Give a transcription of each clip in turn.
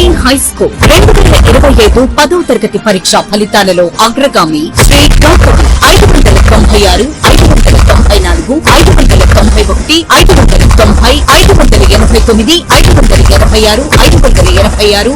Gautami high school 2025 10వ తరగతి పరీక్ష ఫలితాలలో అగ్రగామి శ్రీ గౌతమి 596, 594, 591, 590, 589, 586, 586, 585, 584,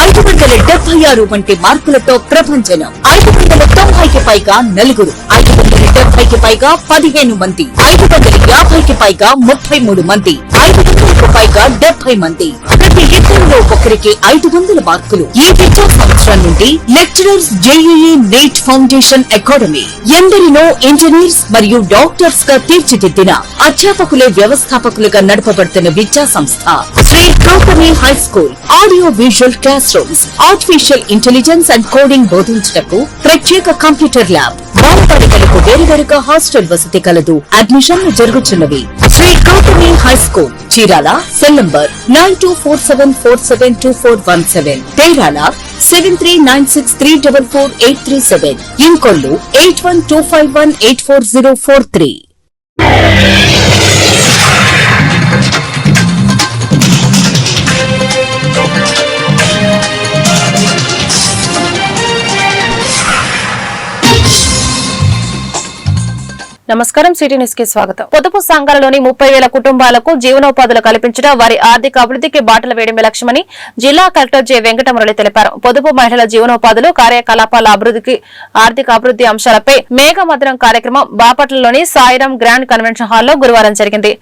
576 వంటి మార్కులతో ప్రభంజనం. 590కి పైగా నలుగురు, 570కి పైగా 15 మంది, 550కి పైగా 33 మంది, 500కు పైగా 70 మంది. ప్రతి ఇద్దరిలో ఒకరికి 500 మార్కులు. ఈ విద్యా సంవత్సరం నుండి lecturers JEE NEET foundation academy ఎందరినో ఇంజనీర్స్ మరియు డాక్టర్స్ గా తీర్చిదిద్దిన అధ్యాపకులే వ్యవస్థాపకులుగా నడపబడుతున్న విద్యా సంస్థ Shri Gautami high school. Audio visual classrooms, artificial intelligence and coding బోధించటకు ప్రత్యేక కంప్యూటర్ ల్యాబ్, బాలబాలికలకు వేరువేరుగా హాస్టల్ వసతి కలదు. అడ్మిషన్లు జరుగుతున్నవి. Shri Gautami high school, Chirala. Cell number 9247472417, Terala 7396344837, Inkollu 8125184043. నమస్కారం. సిటీ న్యూస్ కి స్వాగతం. పొదుపు సంఘాలలోని 30,000 కుటుంబాలకు జీవనోపాధులు కల్పించడం, వారి ఆర్థిక అభివృద్ధికి బాటలు వేయడమే లక్ష్యమని జిల్లా కలెక్టర్ జె వెంకటమురళి తెలిపారు. పొదుపు మహిళల జీవనోపాధులు, కార్యకలాపాల అభివృద్ధికి ఆర్థిక అభివృద్ధి అంశాలపై మేఘమధురం కార్యక్రమం బాపట్లలోని సాయిరాం గ్రాండ్ కన్వెన్షన్ హాల్లో గురువారం జరిగింది.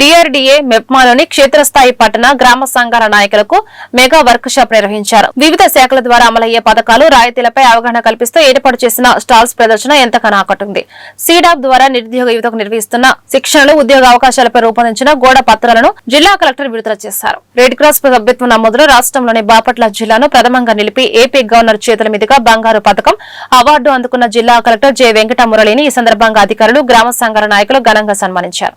డిఆర్డీఏ మెప్మాలోని క్షేత్రస్థాయి పట్టణ గ్రామ సంఘాల నాయకులకు మెగా వర్క్ షాప్ నిర్వహించారు. వివిధ శాఖల ద్వారా అమలయ్యే పథకాలు, రాయితీలపై అవగాహన కల్పిస్తూ ఏర్పాటు చేసిన స్టాల్స్ ప్రదర్శన ఎంతగానో ఆకట్టుకుంది. సీడాప్ ద్వారా నిరుద్యోగ యువతకు నిర్వహిస్తున్న శిక్షణలు, ఉద్యోగ అవకాశాలపై రూపొందించిన గోడ పత్రాలను జిల్లా కలెక్టర్ విడుదల చేశారు. రెడ్ క్రాస్ సభ్యత్వం నమోదులో రాష్ట్రంలోని బాపట్ల జిల్లాను ప్రథమంగా నిలిపి ఏపీ గవర్నర్ చేతుల మీదుగా బంగారు పథకం అవార్డు అందుకున్న జిల్లా కలెక్టర్ జె వెంకటమురళిని ఈ సందర్భంగా అధికారులు, గ్రామ సంఘాల నాయకులు ఘనంగా సన్మానించారు.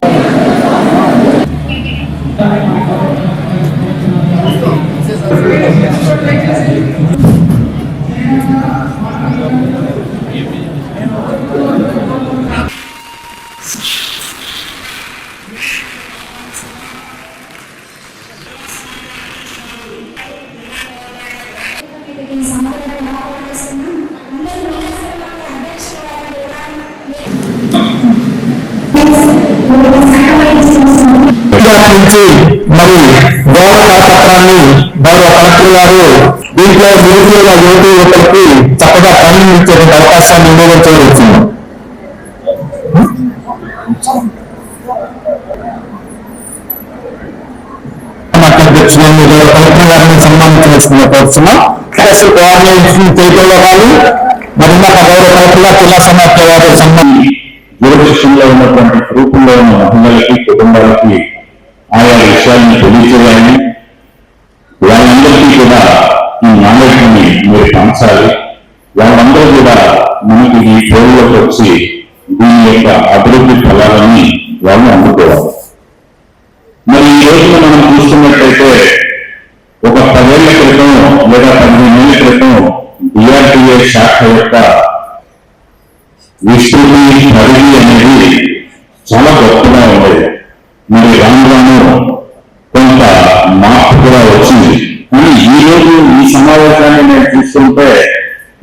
మరి గౌరవ పత్రాన్ని గౌరవ కలెక్టర్ గారు దీంట్లో నిరుద్యోగ యువతి యువకులకి చక్కగా పనులు ఇచ్చే అవకాశాన్ని వినియోగించవచ్చు. కలెక్టర్ గారిని సన్మానించవలసిందిగా కోరుతున్నాం. స్పెషల్ కోఆర్డినేషన్ చేయడంలో కానీ మరి గౌరవ కలెక్టర్ గారు జిల్లా సమాఖ్య వారి సంబంధించి దూరదృష్టిలో ఉన్నటువంటి గ్రూపుల్లో ఉన్న మహిళలకి, కుటుంబాలకి ఆయా విషయాలను తెలియజేయాలని, వాళ్ళందరికీ కూడా ఈ నాలెడ్జ్ ని మీరు పంచాలి. వాళ్ళందరూ కూడా మనకి ఈ ఫోన్లోకి వచ్చి దీని యొక్క అభివృద్ధి ఫలాలని వాళ్ళు అందుకోవాలి. మరి ఈ రోజున మనం చూస్తున్నట్లయితే ఒక 10 ఏళ్ల క్రితం లేదా 15 ఏళ్ల క్రితం డిఆర్డీఏ శాఖ యొక్క విస్తృతి, పరిధి అనేది చాలా గొప్పగా ఉండేది. మరి రాను కొంత మార్పు కూడా వచ్చింది. కానీ ఈ రోజు ఈ సమావేశాన్ని నేను చూస్తుంటే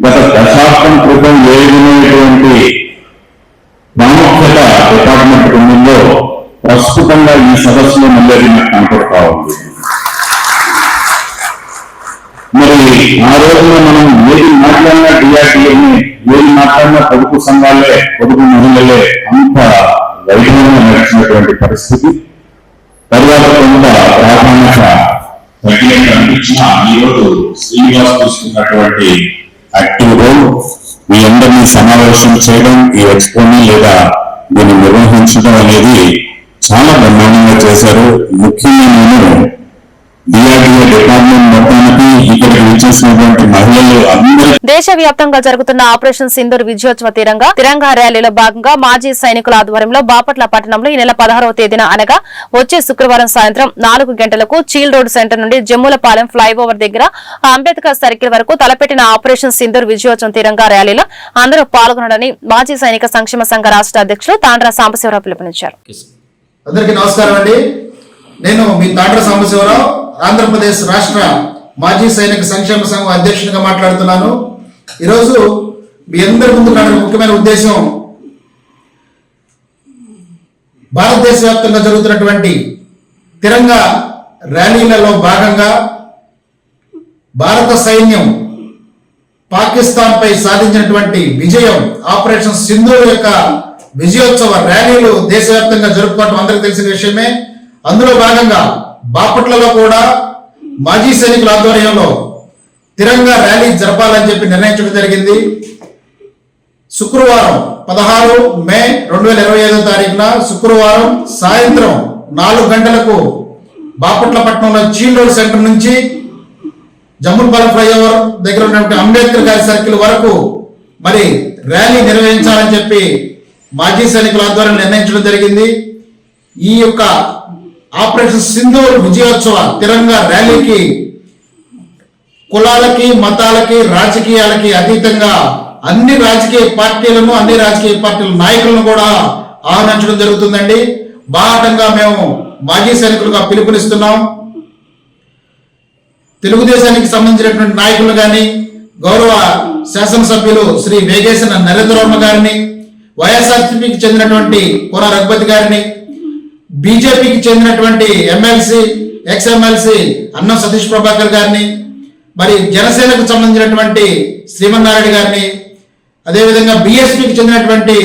గత దశాబ్దం క్రితం ఏ విధమైనటువంటి ప్రాముఖ్యత డిపార్ట్మెంట్ ఉందో ప్రస్తుతంగా ఈ సదస్సులో మళ్ళీ నాకు కనపడతా ఉంది. మరి ఆ రోజున మనం ఏది మాట్లాడినా డిఆర్డీఏని, ఏది మాట్లాడినా పొదుపు సంఘాలే, పొదుపు మహిళలే అంత వైభవంగా నడిచినటువంటి పరిస్థితి. తర్వాత కొంత ప్రాధాన్యత తగ్గినట్టు అనిపించిన ఈరోజు శ్రీనివాస్ తీసుకున్నటువంటి యాక్టివ్ రోల్, మీ అందరినీ సమావేశం చేయడం, ఈ ఎక్స్పోని లేదా దీన్ని నిర్వహించడం అనేది చాలా బ్రహ్మాండంగా చేశారు. ముఖ్యంగా నేను డిఆర్డీఏ డిపార్ట్మెంట్ మొత్తానికి ఇక్కడికి విచ్చేసినటువంటి మహిళలు అందరూ. దేశవ్యాప్తంగా జరుగుతున్న ఆపరేషన్ సింధూర్ విజయోత్సవ తిరంగా ర్యాలీలో భాగంగా మాజీ సైనికుల ఆధ్వర్యంలో బాపట్ల పట్టణంలో ఈ నెల 16వ తేదీన అనగా వచ్చే శుక్రవారం సాయంత్రం 4 గంటలకు చీల్ రోడ్ సెంటర్ నుండి జమ్ములపాలెం ఫ్లైఓవర్ దగ్గర అంబేద్కర్ సర్కిల్ వరకు తలపెట్టిన ఆపరేషన్ సింధూర్ విజయోత్సవం తిరంగా ర్యాలీలో అందరూ పాల్గొనాలని మాజీ సైనిక సంక్షేమ సంఘ రాష్ట్ర అధ్యక్షులు తాండ్ర సాంబశివరావు పిలుపునిచ్చారు. అందరికీ నమస్కారం అండి. నేను మీ తాండ్ర సాంబశివరావు, ఆంధ్రప్రదేశ్ రాష్ట్ర మాజీ సైనిక సంక్షేమ సంఘం అధ్యక్షునిగా మాట్లాడుతున్నాను. ఈరోజు మీ అందరి ముందు ముఖ్యమైన ఉద్దేశం, భారతదేశ వ్యాప్తంగా జరుగుతున్నటువంటి తిరంగా ర్యాలీలలో భాగంగా భారత సైన్యం పాకిస్తాన్ పై సాధించినటువంటి విజయం, ఆపరేషన్ సింధూర్ యొక్క విజయోత్సవ ర్యాలీలు దేశవ్యాప్తంగా జరుపుకోవడం అందరికీ తెలిసిన విషయమే. అందులో భాగంగా బాపట్లలో కూడా మాజీ సైనికుల ఆధ్వర్యంలో తిరంగా ర్యాలీ జరపాలని చెప్పి నిర్ణయించడం జరిగింది. శుక్రవారం 16 మే 2025 శుక్రవారం సాయంత్రం 4 గంటలకు బాపట్ల పట్టణంలో చీల్ రోడ్ సెంటర్ నుంచి జమ్ములపాలెం ఫ్లైఓవర్ దగ్గర ఉన్నటువంటి అంబేద్కర్ గారి సర్కిల్ వరకు మరి ర్యాలీ నిర్వహించాలని చెప్పి మాజీ సైనికుల ఆధ్వర్యంలో నిర్ణయించడం జరిగింది. ఈ యొక్క ఆపరేషన్ సింధూర్ విజయోత్సవ తిరంగా ర్యాలీకి కులాలకి, మతాలకి, రాజకీయాలకి అతీతంగా అన్ని రాజకీయ పార్టీల నాయకులను కూడా ఆహ్వానించడం జరుగుతుందండి. బాహటంగా మేము మాజీ సైనికులుగా పిలుపునిస్తున్నాం. తెలుగుదేశానికి సంబంధించినటువంటి నాయకులు కానీ, గౌరవ శాసనసభ్యులు శ్రీ వేగేసిన నరేంద్రవర్మ గారిని, వైఎస్ఆర్సీపీకి చెందినటువంటి కోన రఘుపతి గారిని, బీజేపీకి చెందినటువంటి ఎమ్మెల్సీ, ఎక్స్ఎమ్మెల్సీ అన్నం సతీష్ ప్రభాకర్ గారిని, మరి జనసేనకు సంబంధించినటువంటి శ్రీమన్నారాయణ గారిని, అదేవిధంగా బీఎస్పీకి చెందినటువంటి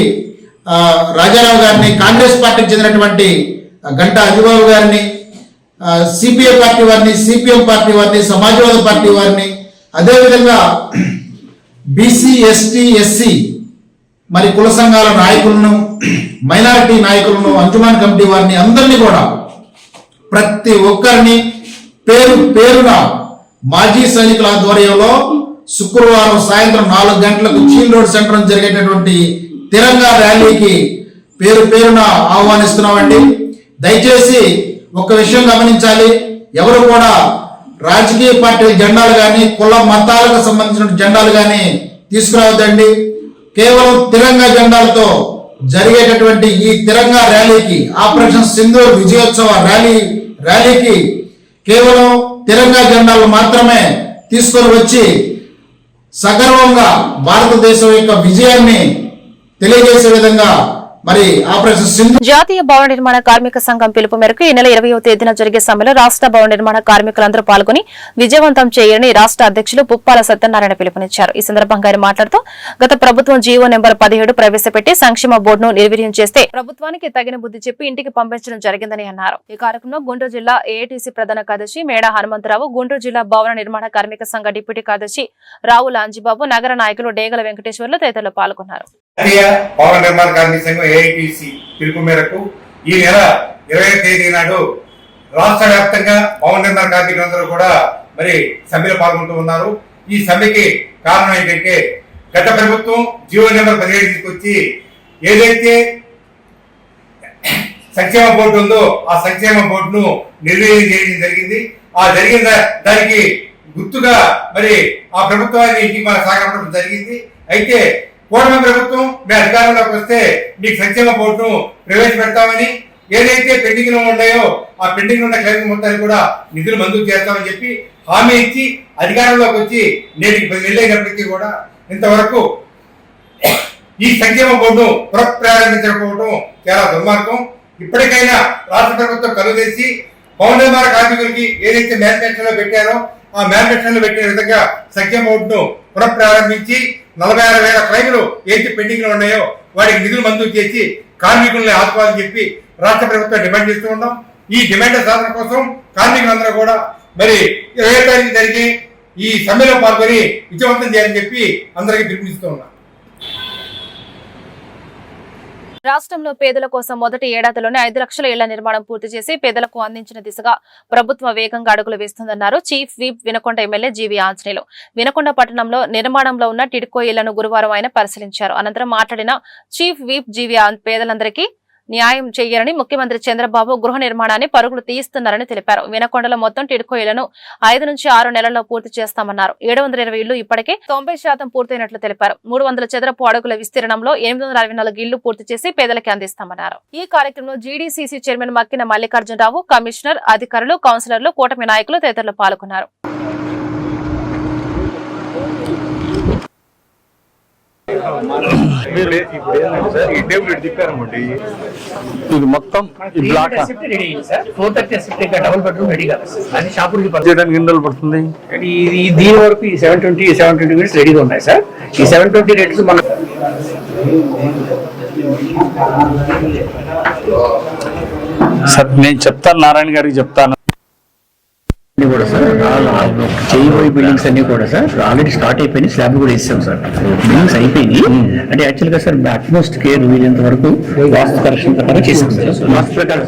రాజారావు గారిని, కాంగ్రెస్ పార్టీకి చెందినటువంటి గంటా అజిబాబు గారిని, సిపిఐ పార్టీ వారిని, సిపిఎం పార్టీ వారిని, సమాజ్వాదీ పార్టీ వారిని, అదేవిధంగా బీసీ, ఎస్టీ, ఎస్సీ మరి కుల సంఘాల నాయకులను, మైనారిటీ నాయకులను, అంజుమాన్ కమిటీ వారిని అందరినీ కూడా ప్రతి ఒక్కరిని పేరు పేరున మాజీ సైనికుల ఆధ్వర్యంలో శుక్రవారం సాయంత్రం 4 గంటలకు చీల్ రోడ్ సెంటర్ జరిగేటటువంటి తిరంగా ర్యాలీకి పేరు పేరున ఆహ్వానిస్తున్నామండి. దయచేసి ఒక విషయం గమనించాలి, ఎవరు కూడా రాజకీయ పార్టీల జెండాలు కానీ, కుల మతాలకు సంబంధించిన జెండాలు కానీ తీసుకురావద్దండి. కేవలం తిరంగా జెండాలతో జరిగేటటువంటి ఈ తిరంగా ర్యాలీకి, ఆపరేషన్ సింధూర్ విజయోత్సవ ర్యాలీకి కేవలం తిరంగా జెండాలు మాత్రమే తీసుకొని వచ్చి సగర్వంగా భారతదేశం యొక్క విజయాన్ని తెలియజేసే విధంగా మరి ఆపరేషన్ సింధూర్. జాతీయ భవన నిర్మాణ కార్మిక సంఘం పిలుపు మేరకు ఈ నెల 20వ తేదీన జరిగే సమ్మెలో రాష్ట్ర భవన నిర్మాణ కార్మికులందరూ పాల్గొని విజయవంతం చేయాలని రాష్ట్ర అధ్యక్షులు పుప్పాల సత్యనారాయణ పిలుపునిచ్చారు. ఈ సందర్భంగా ఆయన మాట్లాడుతూ గత ప్రభుత్వం జీవో నెంబర్ 17 ప్రవేశపెట్టి సంక్షేమ బోర్డును నిర్వీర్యం చేస్తే ప్రభుత్వానికి తగిన బుద్ధి చెప్పి ఇంటికి పంపించడం జరిగిందని అన్నారు. ఈ కార్యక్రమంలో గుంటూరు జిల్లా ఏఐటీసీ ప్రధాన కార్యదర్శి మేడా హనుమంతరావు, గుంటూరు జిల్లా భవన నిర్మాణ కార్మిక సంఘ డిప్యూటీ కార్యదర్శి రావుల అంజిబాబు, నగర నాయకులు డేగల వెంకటేశ్వర్లు తదితరులు పాల్గొన్నారు. భవన నిర్మాణ కార్మిక సంఘం ఏఐటీసీ పిలుపు మేరకు ఈ నెల 20వ తేదీ నాడు రాష్ట్ర వ్యాప్తంగా భవన నిర్మాణ కార్మికులందరూ కూడా మరి సమ్మెలో పాల్గొంటూ ఉన్నారు. ఈ సమ్మెకి కారణం ఏంటంటే గత ప్రభుత్వం జీవో నెంబర్ 17 తీసుకొచ్చి ఏదైతే సంక్షేమ బోర్డు ఉందో ఆ సంక్షేమ బోర్డును నిర్వీర్యం చేయడం జరిగింది. ఆ జరిగిన దానికి గుర్తుగా మరి ఆ ప్రభుత్వాన్ని ఇంటికి మన సాగడం జరిగింది. అయితే కూటమి ప్రభుత్వం మీ అధికారంలోకి వస్తే మీకు సంక్షేమ బోర్డును ప్రవేశపెడతామని, ఏదైతే పెండింగ్ లో ఉన్నాయో ఆ పెండింగ్ ఉన్న క్లెయిమ్ మొత్తాన్ని కూడా నిధులు మంజూరు చేస్తామని చెప్పి హామీ ఇచ్చి అధికారంలోకి వచ్చి నేటికి 10 నెలలు అయినప్పటికీ కూడా ఇంతవరకు ఈ సంక్షేమ బోర్డును పునఃప్రారంభించకపోవడం చాలా దుర్మార్గం. ఇప్పటికైనా రాష్ట్ర ప్రభుత్వం కలుగేసి భవన నిర్మాణ కార్మికులకి ఏదైతే మేనిఫెస్టోలో పెట్టారో ఆ మేనిఫెస్టోలో పెట్టిన విధంగా సంక్షేమ బోర్డును పునఃప్రారంభించి 46,000 క్లైములు ఏంటి పెండింగ్ లో ఉన్నాయో వాటికి నిధులు మంజూరు చేసి కార్మికుల్ని ఆదుకోవాలని చెప్పి రాష్ట్ర ప్రభుత్వం డిమాండ్ చేస్తూ ఉన్నాం. ఈ డిమాండ్ సాధన కోసం కార్మికులందరూ కూడా మరి 20వ తారీఖు జరిగి ఈ సమ్మెలో పాల్గొని విజయవంతం చేయాలని చెప్పి అందరికీ పిలుపునిస్తూ ఉన్నాం. రాష్ట్రంలో పేదల కోసం మొదటి ఏడాదిలోనే 5 లక్షల ఇళ్ల నిర్మాణం పూర్తి చేసి పేదలకు అందించిన దిశగా ప్రభుత్వం వేగంగా అడుగులు వేస్తుందన్నారు chief whip Vinukonda MLA GV Anjaneyulu. Vinukonda పట్టణంలో నిర్మాణంలో ఉన్న టిడ్కో ఇళ్లను గురువారం ఆయన పరిశీలించారు. అనంతరం మాట్లాడిన చీఫ్ విప్ జీవీ పేదలందరికీ న్యాయం చేయాలని ముఖ్యమంత్రి చంద్రబాబు గృహ నిర్మాణాన్ని పరుగులు తీయిస్తున్నారని తెలిపారు. వినకొండలో మొత్తం టిడ్కో ఇళ్లను 5 నుంచి 6 నెలల్లో పూర్తి చేస్తామన్నారు. 720 ఇళ్లు ఇప్పటికే 90% పూర్తయినట్లు తెలిపారు. 300 చదరపు అడుగుల విస్తీర్ణంలో 864 ఇళ్లు పూర్తి చేసి పేదలకి అందిస్తామన్నారు. ఈ కార్యక్రమంలో GDCC chairman Makkina Mallikarjunarao, commissioner, అధికారులు, కౌన్సిలర్లు, కూటమి నాయకులు తదితరులు పాల్గొన్నారు. ఇది మొత్తం డబుల్ బెడ్రూమ్ రెడీ కాదు అది షాపులకి చేయడానికి ఎన్ని రోజులు పడుతుంది? దీని వరకు ఈ 720 యూనిట్స్ రెడీగా ఉన్నాయి సార్. ఈ 720 రేట్స్ మన సార్ నేను చెప్తాను, నారాయణ గారికి చెప్తాను కూడా సార్. చేయబోయే బిల్డింగ్స్ అన్ని కూడా సార్ ఆల్రెడీ స్టార్ట్ అయిపోయినాయి. స్లాబ్ కూడా ఇస్తాం సార్. బిల్డింగ్స్ అయిపోయినాయి. అంటే యాక్చువల్ గా సార్ అట్మోస్ట్ కేర్ వీలైనంత వరకు వాస్తు కరెక్షన్ ప్రకారం చేసాం సార్. వాస్తు ప్రకారం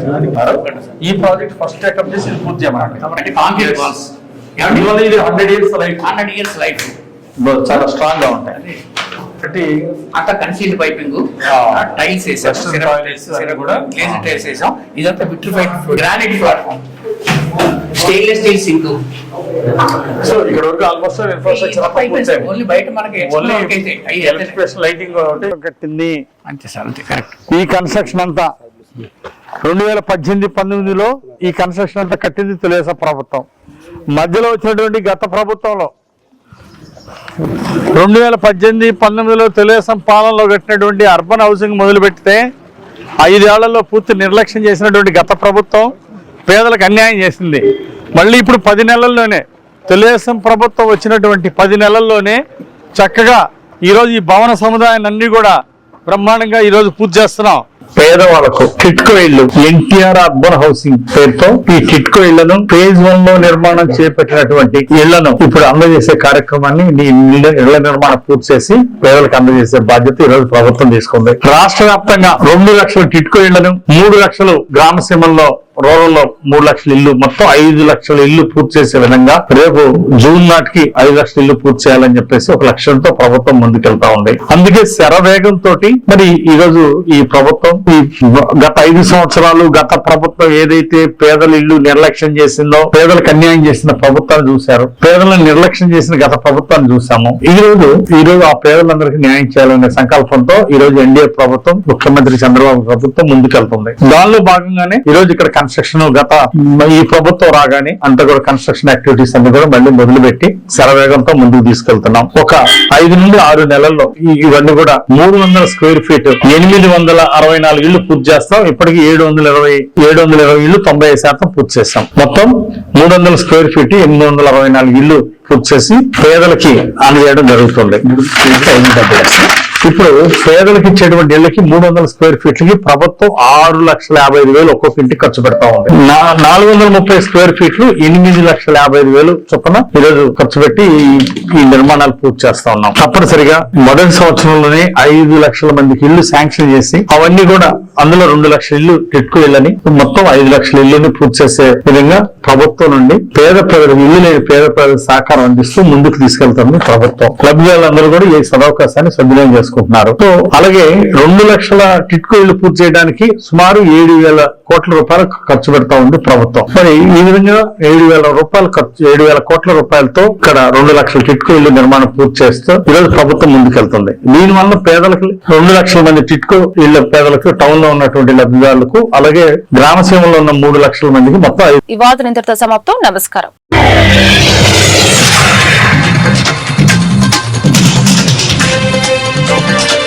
ఈ ప్రాజెక్ట్ ఫస్ట్ టేకప్ చేసి పూర్తి చేయమనండి. అంటే concrete walls 100 years life 100 years life చాలా స్ట్రాంగ్ గా ఉంటాయి. అంతా కన్సీల్డ్ పైపింగ్, టైల్స్ వేసాం కూడా, గ్లేజ్డ్ టైల్స్ వేసాం. ఇదంతా vitrified granite platform, stainless steel sync. So ఇక్కడ వరకు ఆల్మోస్ట్ ఇన్ఫ్రాస్ట్రక్చర్ ఓన్లీ బయట మనకి లైటింగ్ కట్టింది అంతే సార్. అంతే కరెక్ట్. ఈ కన్స్ట్రక్షన్ అంతా 2018-19లో ఈ కన్స్ట్రక్షన్ అంతా కట్టింది తెలుగుదేశం ప్రభుత్వం. మధ్యలో వచ్చినటువంటి గత ప్రభుత్వంలో 2018-19లో తెలుగుదేశం పాలనలో కట్టినటువంటి అర్బన్ హౌసింగ్ మొదలు పెడితే 5 ఏళ్లలో పూర్తి నిర్లక్ష్యం చేసినటువంటి గత ప్రభుత్వం పేదలకు అన్యాయం చేసింది. మళ్ళీ ఇప్పుడు 10 నెలల్లోనే తెలుగుదేశం ప్రభుత్వం వచ్చినటువంటి 10 నెలల్లోనే చక్కగా ఈరోజు ఈ భవన సముదాయాన్ని అన్ని కూడా బ్రహ్మాండంగా ఈరోజు పూర్తి చేస్తున్నాం. పేదవాళ్లకు టిట్కో ఇళ్లు, ఎన్టీఆర్ అర్బన్ హౌసింగ్ పేరుతో ఈ టిట్కో ఇళ్లను ఫేజ్ 1 లో నిర్మాణం చేపట్టినటువంటి ఇళ్లను ఇప్పుడు అందజేసే కార్యక్రమాన్ని ఇళ్ల నిర్మాణం పూర్తి చేసి పేదలకు అందజేసే బాధ్యత ఈ రోజు ప్రభుత్వం తీసుకుంది. రాష్ట్ర వ్యాప్తంగా 2 లక్షల టిట్కో ఇళ్లను, 3 లక్షలు గ్రామ సీమల్లో రూరల్ లో 3 లక్షల ఇల్లు, మొత్తం 5 లక్షల ఇల్లు పూర్తి చేసే విధంగా రేపు జూన్ నాటికి 5 లక్షల ఇల్లు పూర్తి చేయాలని చెప్పేసి ఒక లక్ష్యంతో ప్రభుత్వం ముందుకెళ్తా ఉంది. అందుకే శరవేగంతో మరి ఈ రోజు ఈ ప్రభుత్వం ఈ గత 5 సంవత్సరాలు గత ప్రభుత్వం ఏదైతే పేదల ఇల్లు నిర్లక్ష్యం చేసిందో, పేదలకు అన్యాయం చేసిన ప్రభుత్వాన్ని చూశారు, పేదలను నిర్లక్ష్యం చేసిన గత ప్రభుత్వాన్ని చూసాము. ఈ రోజు ఆ పేదలందరికీ న్యాయం చేయాలనే సంకల్పంతో ఈ రోజు ఎన్డీఏ ప్రభుత్వం, ముఖ్యమంత్రి చంద్రబాబు ప్రభుత్వం ముందుకెళ్తుంది. దానిలో భాగంగానే ఈ రోజు ఇక్కడ కన్స్ట్రక్షన్ గత ఈ ప్రభుత్వం రాగానే అంతా కూడా కన్స్ట్రక్షన్ యాక్టివిటీస్ అన్ని కూడా మళ్ళీ మొదలుపెట్టి శరవేగంతో ముందుకు తీసుకెళ్తున్నాం. ఒక 5 నుండి 6 నెలల్లో ఇవన్నీ కూడా 300 స్క్వేర్ ఫీట్ 864 ఇళ్లు పూర్తి చేస్తాం. ఇప్పటికి 720 ఇళ్లు 95% పూర్తి చేస్తాం. మొత్తం 300 స్క్వేర్ ఫీట్ 864 ఇళ్లు పూర్తి చేసి పేదలకి అందజేయడం జరుగుతుంది. ఇప్పుడు పేదలకు ఇచ్చేటువంటి ఇళ్లకి 300 స్క్వేర్ ఫీట్లకి ప్రభుత్వం 6,55,000 ఒక్కొక్క ఇంటికి ఖర్చు పెడతా ఉంది. 430 స్క్వేర్ ఫీట్లు 8,55,000 చొప్పున ఈరోజు ఖర్చు పెట్టి ఈ నిర్మాణాలు పూర్తి చేస్తా ఉన్నాం. తప్పనిసరిగా మొదటి సంవత్సరంలోనే 5 లక్షల మందికి ఇల్లు శాంక్షన్ చేసి అవన్నీ కూడా అందులో 2 లక్షల ఇల్లు టిట్కో ఇళ్ళని మొత్తం 5 లక్షల ఇల్లుని పూర్తి చేసే విధంగా ప్రభుత్వం నుండి పేద ప్రజలకు ఇల్లు లేని పేద ప్రజలకు సహకారం అందిస్తూ ముందుకు తీసుకెళ్తుంది ప్రభుత్వం. లబ్ధిదారులందరూ కూడా ఈ సదవకాశాన్ని సద్వినియోగం చేసుకుంటున్నారు. సో అలాగే 2 లక్షల టిట్కో ఇళ్లు పూర్తి చేయడానికి సుమారు 7,000 కోట్ల రూపాయలు ఖర్చు పెడతా ఉంది ప్రభుత్వం. మరి ఈ విధంగా 7,000 కోట్ల రూపాయలతో ఇక్కడ 2 లక్షల టిట్కో ఇళ్లు నిర్మాణం పూర్తి చేస్తూ ఈరోజు ప్రభుత్వం ముందుకెళ్తుంది. దీనివల్ల పేదలకు 2 లక్షల మంది టిట్కో ఇళ్ల పేదలకు, టౌన్ లో ఉన్నటువంటి లబ్ధిదారులకు, అలాగే గ్రామ సీమలో ఉన్న 3 లక్షల మందికి మొత్తం. ఈ వార్త ఇంతటితో సమాప్తం. నమస్కారం. Thank you.